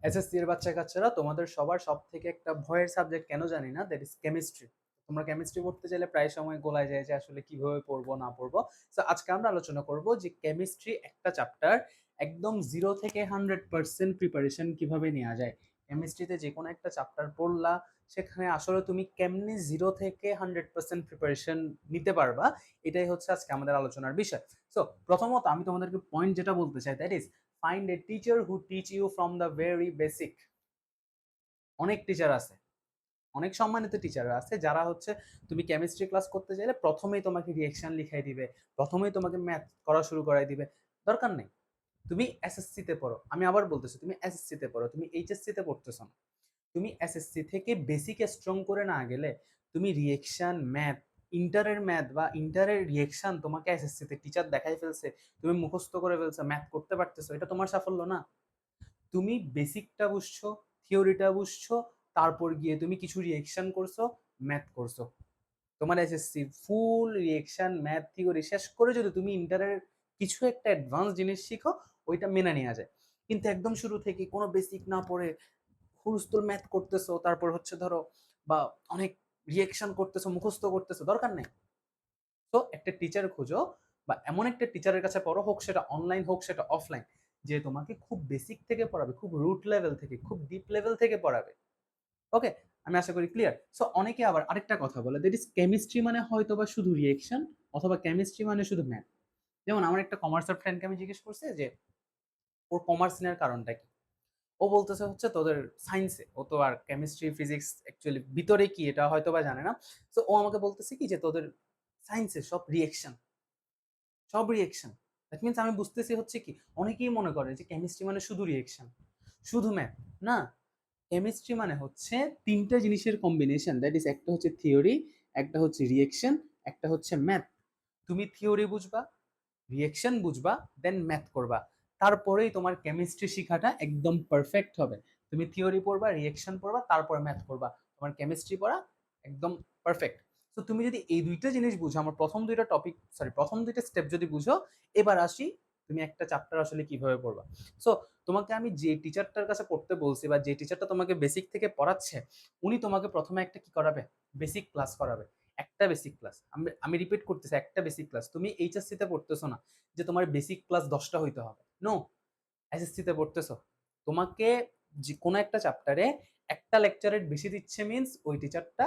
SSC এর বাচ্চা কাচ্চারা, তোমাদের সবার সব থেকে একটা ভয়ের সাবজেক্ট কেন জানি না, দ্যাট ইজ কেমিস্ট্রি। তোমরা কেমিস্ট্রি পড়তে চাইলে প্রায় সময় গোলায় যায় যে আসলে কিভাবে পড়বো না পড়বো। তো আজকে আমরা আলোচনা করব যে কেমিস্ট্রি একটা চ্যাপ্টার একদম 0 থেকে 100% প্রিপারেশন কিভাবে নেওয়া যায়। কেমিস্ট্রিতে যে কোনো একটা চ্যাপ্টার পড়লা, সেখানে আসলে তুমি কেমনি 0 থেকে 100% প্রিপারেশন নিতে পারবা, এটাই হচ্ছে আজকে আমাদের আলোচনার বিষয়। সো প্রথমত আমি তোমাদেরকে পয়েন্ট যেটা বলতে চাই, that is find a teacher who teach you from the very basic. অনেক টিচার আছে, অনেক সম্মানিত টিচার আছে যারা হচ্ছে তুমি কেমিস্ট্রি ক্লাস করতে চাইলে প্রথমেই তোমাকে রিয়েকশন লিখাই দিবে, প্রথমেই তোমাকে ম্যাথ করা শুরু করাই দিবে। দরকার নেই, তুমি এসএসসি তে পড়ো। আমি আবার বলতেছি, তুমি এসএসসি তে পড়ো, তুমি এইচএসসি তে পড়তেছো না। তুমি এসএসসি থেকে বেসিক স্ট্রং করে না গেলে তুমি রিয়েকশন ম্যাথ, ইন্টারের ম্যাথ বা ইন্টারের রিয়েকশন তোমাকে এসএসসি তে টিচার দেখাই ফেলছে, তুমি মুখস্থ করে ফেলছো, ম্যাথ করতে পারতেছো, এটা তোমার সাফল্য না। তুমি বেসিকটা বুঝছো, থিওরিটা বুঝছো, তারপর গিয়ে তুমি কিছু রিয়েকশন করছো, ম্যাথ করছো। তোমার এসএসসি ফুল রিয়েকশন ম্যাথ থিওরি শেষ করে যদি তুমি ইন্টারের কিছু একটা অ্যাডভান্স জিনিস শিখো, ওইটা মেনে নেওয়া যায়। কিন্তু একদম শুরু থেকে কোনো বেসিক না পড়ে হুলস্থুল ম্যাথ করতেছো, তারপর হচ্ছে ধরো বা অনেক রিয়েকশন করতেছো, মুখস্থ করতেছো, দরকার নেই। তো একটা টিচার খুঁজো, বা এমন একটা টিচারের কাছে পড়ো, হোক সেটা অনলাইন হোক সেটা অফলাইন, যে তোমাকে খুব বেসিক থেকে পড়াবে, খুব রুট লেভেল থেকে, খুব ডিপ লেভেল থেকে পড়াবে। ওকে, আমি আশা করি ক্লিয়ার। সো অনেকে আবার আরেকটা কথা বলে, দ্যাট ইজ কেমিস্ট্রি মানে হয়তো বা শুধু রিয়েকশন, অথবা কেমিস্ট্রি মানে শুধু ম্যাথ। যেমন আমার একটা কমার্সের ফ্রেন্ডকে আমি জিজ্ঞেস করছি যে ওর কমার্স নেওয়ার কারণটা কি। ও বলতেছে হচ্ছে তোদের সায়েন্সে, ও তো আর কেমিস্ট্রি ফিজিক্স অ্যাকচুয়ালি ভিতরে কি এটা হয়তো বা জানে না। সো ও আমাকে বলতেছে কি যে তোদের সায়েন্সে সব রিয়েকশন, সব রিয়েকশন। দ্যাট মিনস আমি বুঝতেছি হচ্ছে কি, অনেকেই মনে করে যে কেমিস্ট্রি মানে শুধু রিয়েকশন, শুধু ম্যাথ। না, কেমিস্ট্রি মানে হচ্ছে তিনটা জিনিসের কম্বিনেশন, দ্যাট ইজ একটা হচ্ছে থিওরি, একটা হচ্ছে রিয়েকশন, একটা হচ্ছে ম্যাথ। তুমি থিওরি বুঝবা, রিয়েকশন বুঝবা, দেন ম্যাথ করবা, তারপরেই তোমার কেমিস্ট্রি শিখাটা একদম পারফেক্ট হবে। তুমি থিওরি পড়বা, রিয়েকশন পড়বা, তারপর ম্যাথ করবা, তোমার কেমিস্ট্রি পড়া একদম পারফেক্ট। তো তুমি যদি এই দুইটা জিনিস বুঝো, আমার প্রথম দুইটা টপিক, সরি প্রথম দুইটা স্টেপ যদি বুঝো, এবার আসি তুমি একটা চ্যাপ্টার আসলে কিভাবে পড়বা। সো তোমাকে আমি যে টিচারটার কাছে পড়তে বলছি, বা যে টিচারটা তোমাকে বেসিক থেকে পড়াচ্ছে, উনি তোমাকে প্রথমে একটা কি করাবে, বেসিক ক্লাস করাবে। একটা বেসিক ক্লাস, আমি রিপিট করতেছি, একটা বেসিক ক্লাস। তুমি এইচএসসি তে পড়তেছো না যে তোমার বেসিক ক্লাস 10টা হইতে হবে, নো। এসএসসি তে পড়তেছো, তোমাকে যে কোনো একটা চ্যাপ্টারে একটা লেকচারের বেশি দিচ্ছে, মিন্স ওই টিচারটা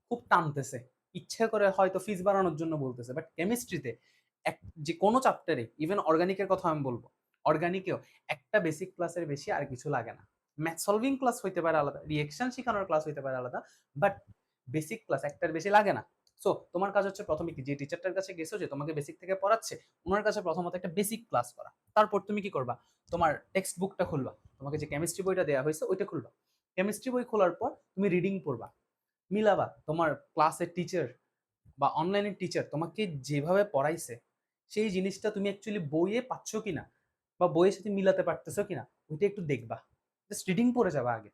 খুব টানতেছে, ইচ্ছে করে হয়তো ফিস বাড়ানোর জন্য বলতেছে। বাট কেমিস্ট্রিতে এক, যে কোনো চ্যাপ্টারে, ইভেন অর্গানিকের কথা আমি বলবো, অর্গানিকেও একটা বেসিক ক্লাসের বেশি আর কিছু লাগে না। ম্যাথ সলভিং ক্লাস হইতে পারে আলাদা, রিয়েকশন শেখানোর ক্লাস হইতে পারে আলাদা, বাট বেসিক ক্লাস একটার বেশি লাগে না। সো তোমার কাজ হচ্ছে প্রথমে কি, যে টিচারটার কাছে গেছো, যে তোমাকে বেসিক থেকে পড়াচ্ছে, ওনার কাছে প্রথমত একটা বেসিক ক্লাস করা। তারপর তুমি কি করবা, তোমার টেক্সট বুকটা খুলবা, তোমাকে যে কেমিস্ট্রি বইটা দেওয়া হয়েছে ওইটা খুলবা। কেমিস্ট্রি বই খোলার পর তুমি রিডিং পড়বা, মিলাবা তোমার ক্লাসের টিচার বা অনলাইনের টিচার তোমাকে যেভাবে পড়াইছে, সেই জিনিসটা তুমি অ্যাকচুয়ালি বইয়ে পাচ্ছ কিনা, বা বইয়ের সাথে মিলাতে পারতেছো কিনা, ওইটা একটু দেখবা। জাস্ট রিডিং পড়ে যাবা আগে।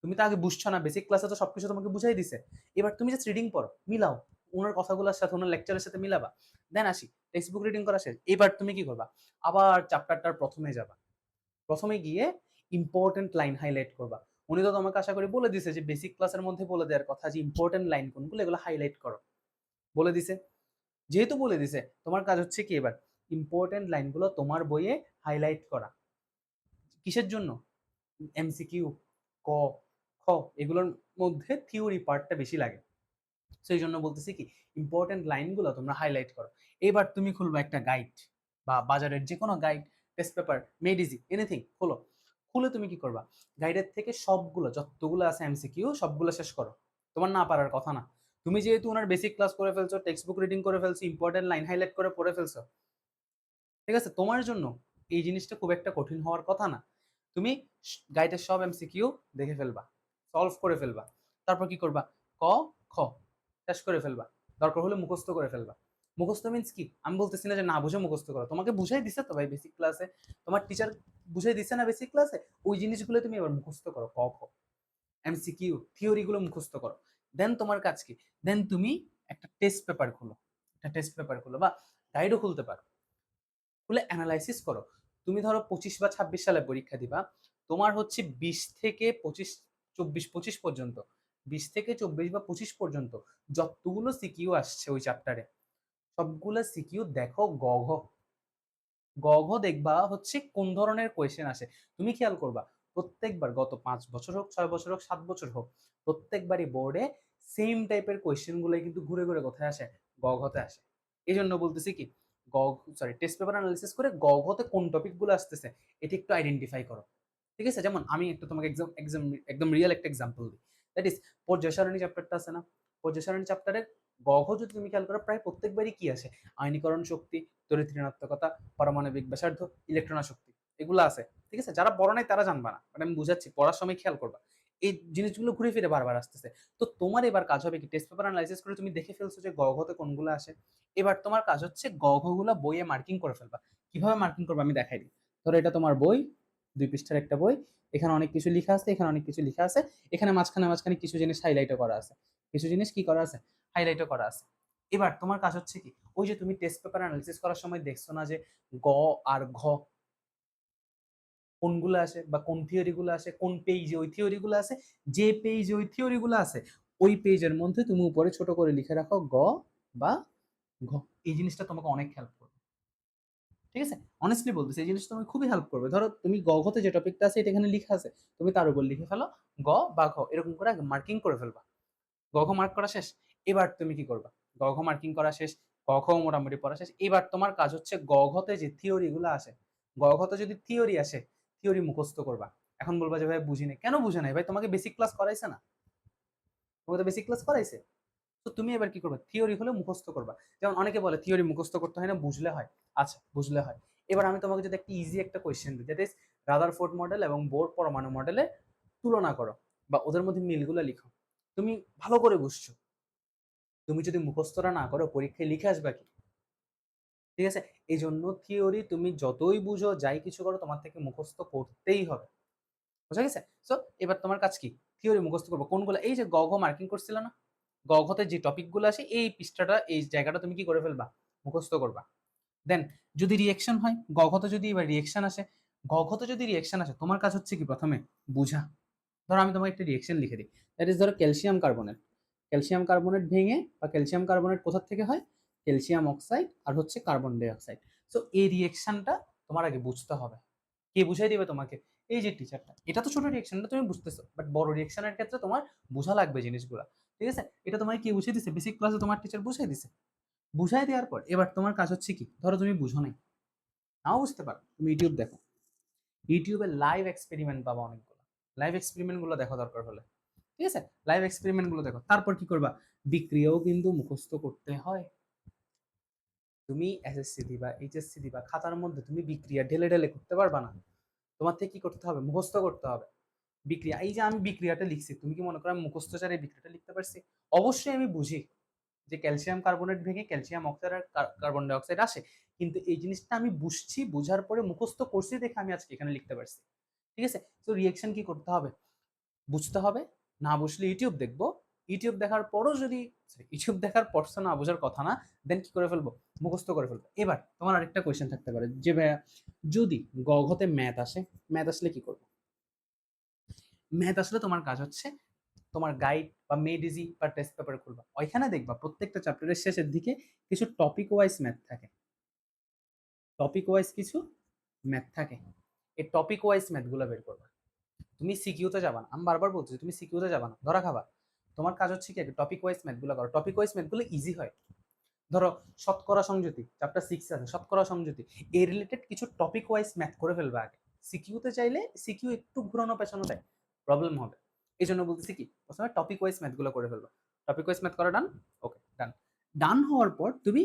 তুমি তো আগে বুঝছো না, বেসিক ক্লাসে তো সবকিছু তোমাকে বুঝাই দিছে। এবার তুমি জাস্ট রিডিং পড়ো, মিলাও ওনার কথাগুলোর সাথে, ওনার লেকচারের সাথে মিলাবা। দেন আসি টেক্সট বুক রিডিং করা শেষ, এবার তুমি কি করবা, আবার চ্যাপ্টারটার প্রথমে যাবা। প্রথমে গিয়ে ইম্পর্টেন্ট লাইন হাইলাইট করবা। উনি তো তোমাকে আশা করি বলে দিছে যে বেসিক ক্লাসের মধ্যে বলে দেওয়ার কথা যে ইম্পর্টেন্ট লাইন কোনগুলো, এগুলো হাইলাইট করো, বলে দিছে। যেহেতু বলে দিছে, তোমার কাজ হচ্ছে কি এবার ইম্পর্টেন্ট লাইনগুলো তোমার বইয়ে হাইলাইট করা। কিসের জন্য, এমসিকিউ, ক, খ, এগুলোর মধ্যে থিওরি পার্টটা বেশি লাগে। সেই জন্য বলতেছি কি, ইম্পর্টেন্ট লাইনগুলো তোমরা হাইলাইট করো। এবার তুমি খুলবা একটা গাইড, বা বাজারের যে কোনো গাইড, টেস্ট পেপার, মেডিজি, এনিথিং খোলো। খুলে তুমি কি করবা, গাইডের থেকে সবগুলো যতগুলো আছে এমসিকিউ সবগুলো শেষ করো। তোমার না পারার কথা না। তুমি যেহেতু ওনার বেসিক ক্লাস করে ফেলছো, টেক্সট বুক রিডিং করে ফেলছো, ইম্পর্টেন্ট লাইন হাইলাইট করে পড়ে ফেলছো, ঠিক আছে, তোমার জন্য এই জিনিসটা খুব একটা কঠিন হওয়ার কথা না। তুমি গাইডের সব এমসিকিউ দেখে ফেলবা, সলভ করে ফেলবা। তারপর কি করবা, ক, খ শেষ করে ফেলবা। দরকার হলে মুখস্থ করে ফেলবা। মুখস্থ মিন্স কি, আমি বলতেছি না যে না বুঝে মুখস্থ করো, তোমাকে বুঝাই দিছে তো ভাই বেসিক ক্লাসে, তোমার টিচার বুঝাই দিছে না বেসিক ক্লাসে, ওই জিনিসগুলো তুমি এবার মুখস্থ করো, ক খ, এমসিকিউ থিওরি গুলো মুখস্থ করো। দেন তোমার কাজ কি, দেন তুমি একটা টেস্ট পেপার খুলো, একটা টেস্ট পেপার খুলো, বা গাইডও খুলতে পারো, খুলে অ্যানালাইসিস করো। তুমি ধরো 25 বা 26 সালে পরীক্ষা দিবা, তোমার হচ্ছে 20 থেকে 25, 24-25 পর্যন্ত, 20 থেকে 24 বা 25 পর্যন্ত যতগুলো সিকিউ আসছে ওই চ্যাপ্টারে, সবগুলো সিকিউ দেখো গঘ। গঘ দেখবা হচ্ছে কোন ধরনের কোয়েশ্চেন আসে। তুমি খেয়াল করবা প্রত্যেকবার, গত 5 বছর হোক, 6 বছর হোক, 7 বছর হোক, প্রত্যেকবারই বোর্ডে সেম টাইপের কোয়েশ্চেন গুলো কিন্তু ঘুরে ঘুরে কোথায় আসে, গঘতে আসে। এই জন্য বলতেছি কি, টেস্ট পেপার অ্যানালিসিস করে গঘতে কোন টপিক গুলো আসতেছে এটা একটু আইডেন্টিফাই করো। ঠিক আছে, যেমন আমি একটু তোমাকে একদম রিয়েল একটা এক্সাম্পল দিই। দ্যাট ইজ পর্যায় সারণী চ্যাপ্টারটা আছে না, পর্যায় সারণী চ্যাপ্টারে গঘ যদি তুমি খেয়াল করো প্রায় প্রত্যেকবারই কি আসে, আয়নীকরণ শক্তি, তড়িৎ ঋণাত্মকতা, পারমাণবিক ব্যাসার্ধ, ইলেকট্রন আসক্তি, এগুলো আছে। ঠিক আছে, যারা পড়া নাই তারা জানবা না, মানে আমি বুঝাচ্ছি, পড়ার সময় খেয়াল করবা এই জিনিসগুলো ঘুরে ফিরে বারবার আসতেছে। তো তোমার এবার কাজ হবে কি, টেস্ট পেপার অ্যানালাইসিস করে তুমি দেখে ফেলছো যে গঘতে কোনগুলো আসে, এবার তোমার কাজ হচ্ছে গঘগুলো বইয়ে মার্কিং করে ফেলবা। কিভাবে মার্কিং করবা আমি দেখাই দিই। ধরো এটা তোমার বই, 2 পৃষ্ঠার একটা বই, এখানে অনেক কিছু লেখা আছে, এখানে অনেক কিছু লেখা আছে, এখানে মাঝখানে মাঝখানে কিছু জিনিস হাইলাইটও করা আছে, কিছু জিনিস কি করা আছে, হাইলাইটও করা আছে। এবার তোমার কাজ হচ্ছে কি, ওই যে তুমি টেস্ট পেপার অ্যানালিসিস করার সময় দেখছো না যে গ আর ঘ কোনগুলো আসে বা কোন থিওরি গুলো আসে, কোন পেজে ওই থিওরি গুলো আছে, যে পেজে ওই থিওরি গুলো আছে ওই পেজের মধ্যে তুমি উপরে ছোট করে লিখে রাখো গ বা ঘ। এই জিনিসটা তোমাকে অনেক হেল্প করবে। ঠিক আছে, অনেস্টলি বলতেছি এই জিনিসটা তোমাকে খুবই হেল্প করবে। ধরো তুমি গ ঘতে যে টপিকটা আছে এটা এখানে লিখা আছে, তুমি তার উপর লিখে ফেলো গ বা ঘ, এরকম করে মার্কিং করে ফেলবা। গ ঘ মার্ক করা শেষ, এবার তুমি কি করবা, গ ঘ মার্কিং করা শেষ, গ ঘ মোটামুটি পড়া শেষ, এবার তোমার কাজ হচ্ছে গ ঘতে যে থিওরি গুলো আসে, গ ঘতে যদি থিওরি আসে, থিওরি মুখস্থ করবা। এখন বলবা যে ভাই বুঝি নাই, কেন বুঝে নাই ভাই, তোমাকে বেসিক ক্লাস করাইছে না, তোমাকে তো বেসিক ক্লাস করাইছে। তো তুমি এবার কি করবে, থিওরি হলে মুখস্থ করবা। যেমন অনেকে বলে থিওরি মুখস্থ করতে হয় না, বুঝলে হয়। আচ্ছা, বুঝলে হয়। এবার আমি তোমাকে যদি একটা ইজি একটা কোয়েশ্চেন দিই, দ্যাট ইজ রাদারফোর্ড মডেল এবং বোর পরমাণু মডেলের তুলনা করো বা ওদের মধ্যে মিলগুলো লিখো, তুমি ভালো করে বুঝছো, তুমি যদি মুখস্থটা না করো পরীক্ষায় লিখে আসবা কি? ঠিক আছে, এই জন্য থিওরি তুমি যতই বুঝো যাই কিছু করো তোমার থেকে মুখস্থ করতেই হবে। বুঝা গেছে? সো এবার তোমার কাজ কি, থিওরি মুখস্থ করবো কোনগুলো, এই যে গ ঘ মার্কিং করছিল না, গ ঘতে যে টপিক গুলো আসে এই পৃষ্ঠাটা এই জায়গাটা তুমি কি করে ফেলবা, মুখস্থ করবা। দেন যদি রিয়েকশন হয়, গ ঘতে যদি এবার রিয়েকশন আসে, গ ঘতে যদি রিয়েকশন আসে তোমার কাজ হচ্ছে কি প্রথমে বুঝা। ধরো আমি তোমাকে একটা রিয়েকশন লিখে দিই, দ্যাট ইজ ধরো ক্যালসিয়াম কার্বনেট, ক্যালসিয়াম কার্বনেট ভেঙে বা ক্যালসিয়াম কার্বনেট কোথা থেকে হয়, ক্যালসিয়াম অক্সাইড আর হচ্ছে কার্বন ডাই অক্সাইড। সো এই রিয়েকশনটা তোমার আগে বুঝতে হবে। কে বুঝাই দিবে তোমাকে, এই যে টিচারটা। এটা তো ছোট রিয়েকশনটা তুমি বুঝতেছো, বাট বড় রিয়েকশনের ক্ষেত্রে তোমার বোঝা লাগবে জিনিসগুলো। ঠিক আছে, এটা তোমার কি বুঝিয়ে দিছে, বেসিক ক্লাসে তোমার টিচার বুঝাই দিছে। বুঝাই দেওয়ার পর এবার তোমার কাজ হচ্ছে কি, ধরো তুমি বুঝো নাই, নাও বুঝতে পারো, তুমি ইউটিউব দেখো, ইউটিউবে লাইভ এক্সপেরিমেন্ট পাবা অনেকগুলো, লাইভ এক্সপেরিমেন্ট গুলো দেখো দরকার হলে। ঠিক আছে, লাইভ এক্সপেরিমেন্ট গুলো দেখো, তারপর কি করবা, বিক্রিয়াও কিন্তু মুখস্থ করতে হয়। তুমি এসএসসি দিবা, এইচএসসি দিবা, খাতার মধ্যে তুমি বিক্রিয়া ঢেলে ঢেলে করতে পারবা না, তোমার থেকে কি করতে হবে, মুখস্থ করতে হবে। বিক্রিয়া, এই যে আমি বিক্রিয়াটা লিখছি, তুমি কি মনে করো আমি মুখস্থ ছাড়া এই বিক্রিয়াটা লিখতে পারছি? অবশ্যই আমি বুঝি যে ক্যালসিয়াম কার্বনেট ভেঙে ক্যালসিয়াম অক্সাইড আর কার্বন ডাই অক্সাইড আসে, কিন্তু এই জিনিসটা আমি বুঝছি, বুঝার পরে মুখস্থ করছি দেখে আমি আজকে এখানে লিখতে পারছি। ঠিক আছে, তো রিয়েকশন কি করতে হবে, বুঝতে হবে। না বুঝলে ইউটিউব দেখবো, ইউটিউব দেখার পরও যদি, ইউটিউব দেখার পর তো না বোঝার কথা না, দেন কি করে ফেলবো, মুখস্থ করে ফেলবো। এবার তোমার আরেকটা কোয়েশ্চেন থাকতে পারে যে ভাইয়া যদি গঘতে ম্যাথ আসে, ম্যাথ আসলে কি করবো? ম্যাথ আসলে তোমার কাজ হচ্ছে তোমার গাইড বা মেড ইজি বা টেস্ট পেপার খুলবা, ওইখানে দেখবা প্রত্যেকটা চ্যাপ্টারের শেষের দিকে কিছু টপিক ওয়াইজ ম্যাথ থাকে, টপিক ওয়াইজ কিছু ম্যাথ থাকে, এই টপিক ওয়াইজ ম্যাথগুলো বের করবা। তুমি সিকিউতে যাবা না, আমি বারবার বলছি তুমি সিকিউতে যাবা না, ধরা খাবা। তোমার কাজ হচ্ছে কি টপিক ওয়াইজ ম্যাথগুলো করো, টপিক ওয়াইজ ম্যাথগুলো ইজি হয়। ধরো শতকরা সংযুতি চ্যাপ্টার 6 আছে, শতকরা সংযুতি, এই রিলেটেড কিছু টপিক ওয়াইজ ম্যাথ করে ফেলবে আগে। সিকিউতে চাইলে সিকিউ একটু ঘুরানো পেছানো দেয়, প্রবলেম হবে। এই জন্য বলতেছি কি প্রথমে টপিক ওয়াইজ ম্যাথগুলো করে ফেলবে। টপিক ওয়াইজ ম্যাথ করা ডান, ওকে ডান। ডান হওয়ার পর তুমি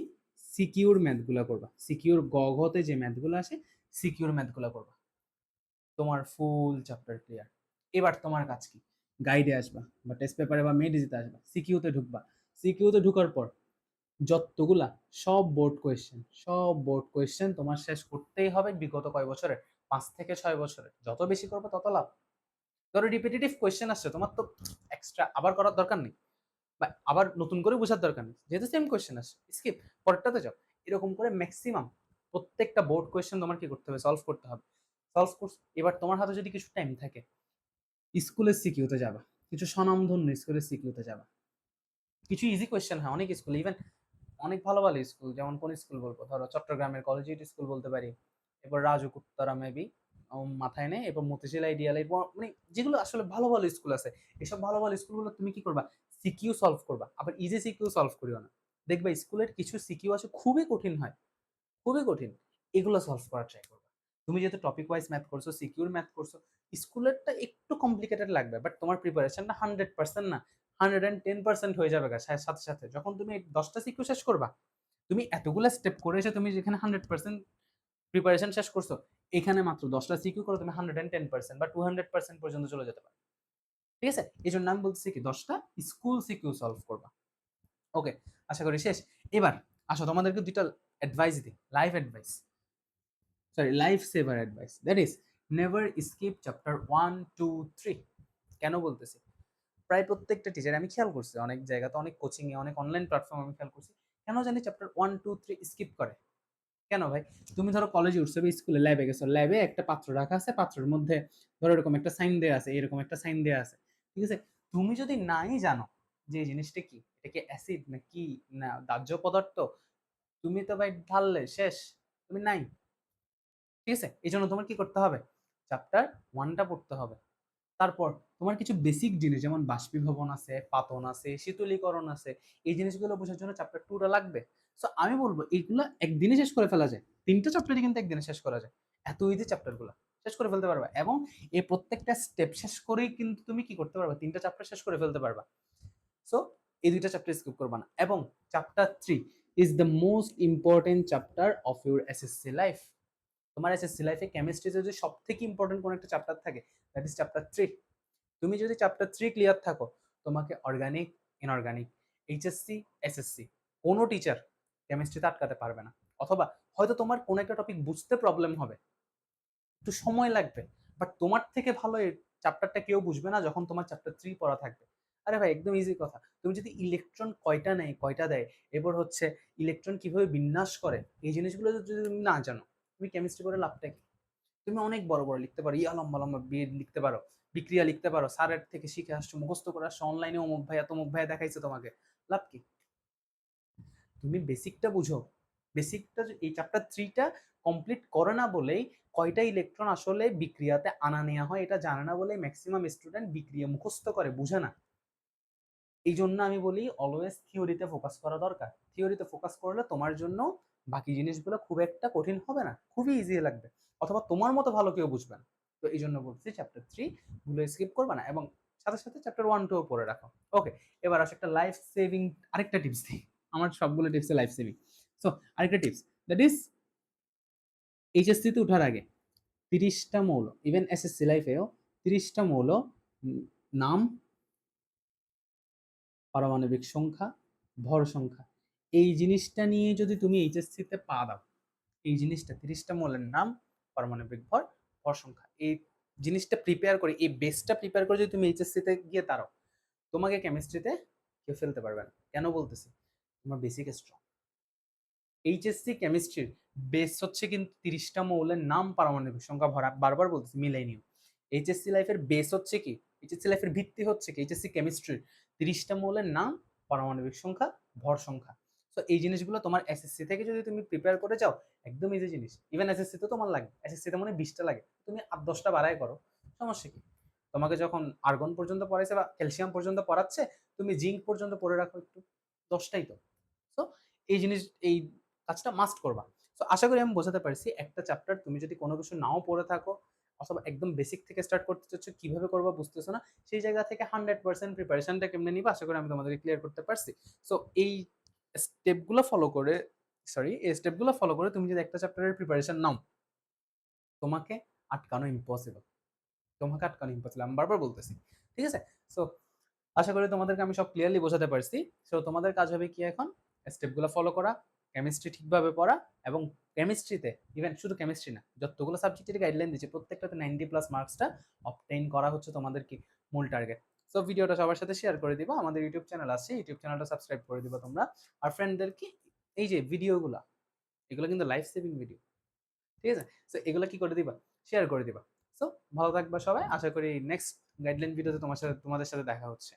সিকিউর ম্যাথগুলো করবা, সিকিউর গঘতে যে ম্যাথগুলো আসে সিকিউর ম্যাথগুলো করবা, তোমার ফুল চ্যাপ্টার ক্লিয়ার। এবার তোমার কাজ কি, গাইডে আসবা বা টেস্ট পেপারে বা মেডিজিতে আসবা, সিকিউতে ঢুকবা। সিকিউতে ঢুকার পর যতগুলা সব বোর্ড কোয়েশ্চেন, সব বোর্ড কোয়েশ্চেন তোমার শেষ করতেই হবে বিগত কয় বছরের, 5 থেকে 6 বছরের, যত বেশি করবে তত লাভ। ধরো রিপিটেটিভ কোয়েশ্চেন আসছে, তোমার তো এক্সট্রা আবার করার দরকার নেই বা আবার নতুন করে বোঝার দরকার নেই, যেহেতু সেম কোয়েশ্চেন আসছে স্কিপ, পরেরটাতে যাও। এরকম করে ম্যাক্সিমাম প্রত্যেকটা বোর্ড কোয়েশ্চেন তোমার কি করতে হবে, সলভ করতে হবে। সলভ করছো। এবার তোমার হাতে যদি কিছু টাইম থাকে, স্কুলের সিকিউতে যাবা, কিছু স্বনামধন্য স্কুলের সিকিউতে যাবা, কিছু ইজি কোয়েশ্চেন হয় অনেক স্কুল, ইভেন অনেক ভালো ভালো স্কুল, যেমন কোন স্কুল বলবো, ধরো চট্টগ্রামের কলেজিয়েট স্কুল বলতে পারি, এরপর রাজু উত্তরা মেবি মাথায় নেই, এরপর মতিঝিল আইডিয়াল, এরপর মানে যেগুলো আসলে ভালো ভালো স্কুল আছে, এসব ভালো ভালো স্কুলগুলো তুমি কি করবা, সিকিউ সলভ করবা। আবার ইজি সিকিউ সলভ করিও না, দেখবা স্কুলের কিছু সিকিউ আছে খুবই কঠিন হয়, খুবই কঠিন, এগুলো সলভ করার ট্রাই করবা। তুমি যেহেতু টপিক ওয়াইজ ম্যাথ করছো, সিকিউর ম্যাথ করছো, স্কুলেরটা একটু কমপ্লিকেটেড লাগবে, বাট তোমার প্রিপারেশনটা 100% না, 110% হয়ে যাবে সাথে সাথে। যখন তুমি 10টা সিকিউ শেষ করবা, তুমি এতগুলো স্টেপ করে এসে তুমি যেখানে 100% প্রিপারেশন শেষ করছো, এখানে মাত্র 10টা সিকিউ করো, তুমি 110% বা 200% পর্যন্ত চলে যেতে পারো। ঠিক আছে, এই জন্য আমি বলতেছি কি 10টা স্কুল সিকিউ সলভ করবা। ওকে, আশা করি শেষ। এবার আসো তোমাদেরকে দুইটা অ্যাডভাইস দিই, life advice, sorry life saver advice, that is never skip chapter 1, 2, 3। কেন বলতেছি, প্রায় প্রত্যেকটা টিচার আমি খেয়াল করছি, অনেক জায়গাতে, অনেক কোচিং এ, অনেক অনলাইন প্ল্যাটফর্ম আমি খেয়াল করছি, কেন জানি চ্যাপ্টার 1, 2, 3 স্কিপ করে। কেন ভাই, তুমি ধরো কলেজে উঠছো বা স্কুলে ল্যাবে গেছো, ল্যাবে একটা পাত্র রাখা আছে, পাত্রের মধ্যে ধরো এরকম একটা সাইন দেয়া আছে, এরকম একটা সাইন দেয়া আছে, ঠিক আছে, তুমি যদি নাই জানো যে এই জিনিসটা কি, এটা কি অ্যাসিড না কি, না দাহ্য পদার্থ, তুমি তো ভাই ঢাললে শেষ, তুমি নাই। ঠিক আছে, এই জন্য তোমার কি করতে হবে, চ্যাপ্টার 1টা পড়তে হবে। তারপর তোমার কিছু বেসিক জিনিস যেমন বাষ্পীভবন আছে, পাতন আছে, শীতলীকরণ আছে, এই জিনিসগুলো বোঝার জন্য চ্যাপ্টার 2টা লাগবে। সো আমি বলবো এইগুলো একদিনে শেষ করে ফেলা যায়, 3টা চ্যাপ্টারই কিন্তু একদিনে শেষ করা যায়, এত ইজি চ্যাপ্টারগুলো শেষ করে ফেলতে পারবা, এবং এই প্রত্যেকটা স্টেপ শেষ করেই কিন্তু তুমি কি করতে পারবা, 3টা চ্যাপ্টার শেষ করে ফেলতে পারবা। সো এই 2টা চ্যাপ্টার স্কিপ করবা না। এবং chapter 3 is the most important chapter of your SSC life. তোমার এসএসসি লাইফে কেমিস্ট্রিতে যদি সব থেকে ইম্পর্টেন্ট কোন একটা চ্যাপ্টার থাকে, দ্যাট ইজ চ্যাপ্টার 3। তুমি যদি চ্যাপ্টার 3 ক্লিয়ার থাকো, তোমাকে অর্গানিক, ইনঅর্গানিক, এইচএসসি, এসএসসি কোনো টিচার কেমিস্ট্রিতে আটকাতে পারবে না। অথবা হয়তো তোমার কোনো একটা টপিক বুঝতে প্রবলেম হবে, একটু সময় লাগবে, বাট তোমার থেকে ভালো এই চ্যাপ্টারটা কেউ বুঝবে না যখন তোমার চ্যাপ্টার 3 পড়া থাকবে। আরে ভাই একদম ইজি কথা, তুমি যদি ইলেকট্রন কয়টা নেয়, কয়টা দেয়, এরপর হচ্ছে ইলেকট্রন কিভাবে বিন্যাস করে, এই জিনিসগুলো যদি তুমি না জানো, তুমি কেমিস্ট্রি করে লাভটা কি? তুমি অনেক বড় বড় লিখতে পারো, ইয়া লম্বা লম্বা বিয়ে লিখতে পারো, বিক্রিয়া লিখতে পারো, স্যারের থেকে শিখে আসছো, মুখস্থ করে আসছো, অনলাইনে অমুক ভাইয়া তমুক ভাইয়া দেখাইছে তোমাকে, লাভ কি? তুমি বেসিকটা বুঝো। বেসিকটা এই চ্যাপ্টার 3টা কমপ্লিট করে না বলেই কয়টা ইলেকট্রন আসলে বিক্রিয়াতে আনা নেওয়া হয় এটা জানে না বলেই ম্যাক্সিমাম স্টুডেন্ট বিক্রিয়া মুখস্থ করে, বুঝে না। এই জন্য আমি বলি অলওয়েজ থিওরিতে ফোকাস করা দরকার। থিওরিতে ফোকাস করলে তোমার জন্য বাকি জিনিসগুলো খুব একটা কঠিন হবে না, খুবই ইজি লাগবে, অথবা তোমার মতো ভালো কেউ বুঝবে না। তো এই জন্য বলছি চ্যাপ্টার 3 গুলো স্কিপ করবে না, এবং সাথে সাথে চ্যাপ্টার 1, 2 পড়ে রাখো। ওকে, এবার আসে একটা লাইফ সেভিং আরেকটা টিপস দিই, আমার সবগুলো টিপসে লাইফ সেভিং। সো আরেকটা টিপস, দ্যাট ইজ এইচএসসি তে ওঠার আগে 30টা মৌল, ইভেন এসএসসি লাইফেও 30টা মৌল, নাম, পারমাণবিক সংখ্যা, ভর সংখ্যা, এই জিনিসটা নিয়ে যদি তুমি এইচএসসি তে পা দাও, এই জিনিসটা 30টা মৌলের নাম, পারমাণবিক ভর, ভর সংখ্যা, এই জিনিসটা প্রিপেয়ার করে, এই বেসটা প্রিপেয়ার করে যদি তুমি এইচএসসি তে গিয়ে দাঁড়াও, তোমাকে কেমিস্ট্রিতে কেউ ফেলতে পারবে না। কেন বলতেছি, তোমার বেসিক স্ট্রং। এইচএসসি কেমিস্ট্রির বেস হচ্ছে কিন্তু 30টা মৌলের নাম, পারমাণবিক সংখ্যা, ভর, বারবার বলতেছি মিলেনিয়াম। এইচএসসি লাইফের বেস হচ্ছে কি, এইচএসসি লাইফের ভিত্তি হচ্ছে কি, এইচএসসি কেমিস্ট্রির 30টা মৌলের নাম, পারমাণবিক সংখ্যা, ভর সংখ্যা। সো এই জিনিসগুলো তোমার এসএসসি থেকে যদি তুমি প্রিপেয়ার করে যাও, একদম ইজি জিনিস। ইভেন এসএসসি তো তোমার লাগে, এসএসসি তে মনে হয় 20টা লাগে, তুমি 8-10টা বাড়াই করো, সমস্যা কি? তোমাকে যখন আর্গন পর্যন্ত পড়াইছে বা ক্যালসিয়াম পর্যন্ত পড়াচ্ছে, তুমি জিঙ্ক পর্যন্ত পড়ে রাখো একটু, 10টাই তো। সো এই জিনিস, এই কাজটা মাস্ট করবা। সো আশা করি আমি বোঝাতে পারছি, একটা চ্যাপ্টার তুমি যদি কোনো কিছু নাও পড়ে থাকো, অথবা একদম বেসিক থেকে স্টার্ট করতে চাচ্ছ, কিভাবে করবা বুঝতেছো না, সেই জায়গা থেকে 100% প্রিপারেশনটা কেমনে নিবা, আশা করি আমি তোমাদেরকে ক্লিয়ার করতে পারছি। সো এই স্টেপগুলো ফলো করে, এই স্টেপগুলো ফলো করে তুমি যদি একটা চ্যাপ্টারের প্রিপারেশন নাও, তোমাকে আটকানো ইম্পসিবল, তোমাকে আটকানো ইম্পসিবল, আমি বারবার বলতেছি। ঠিক আছে, সো আশা করি তোমাদেরকে আমি সব ক্লিয়ারলি বোঝাতে পারছি। সো তোমাদের কাজ হবে কি এখন, স্টেপগুলো ফলো করা, কেমিস্ট্রি ঠিকভাবে পড়া, এবং কেমিস্ট্রিতে ইভেন শুধু কেমিস্ট্রি না, যতগুলো সাবজেক্টের গাইডলাইন দিচ্ছে প্রত্যেকটাতে 90+ মার্কসটা অবটেইন করা হচ্ছে তোমাদের কি মূল টার্গেট। সো ভিডিওটা সবার সাথে শেয়ার করে দিবা, আমাদের ইউটিউব চ্যানেল আছে, ইউটিউব চ্যানেলটা সাবস্ক্রাইব করে দিবা তোমরা, আর ফ্রেন্ডদেরকে এই যে ভিডিওগুলো, এগুলো কিন্তু লাইফ সেভিং ভিডিও, ঠিক আছে, সো এগুলো কি করে দিবা, শেয়ার করে দিবা। সো ভালো থাকবা সবাই। আশা করি নেক্সট গাইডলাইন ভিডিওতে তোমাদের সাথে দেখা হচ্ছে।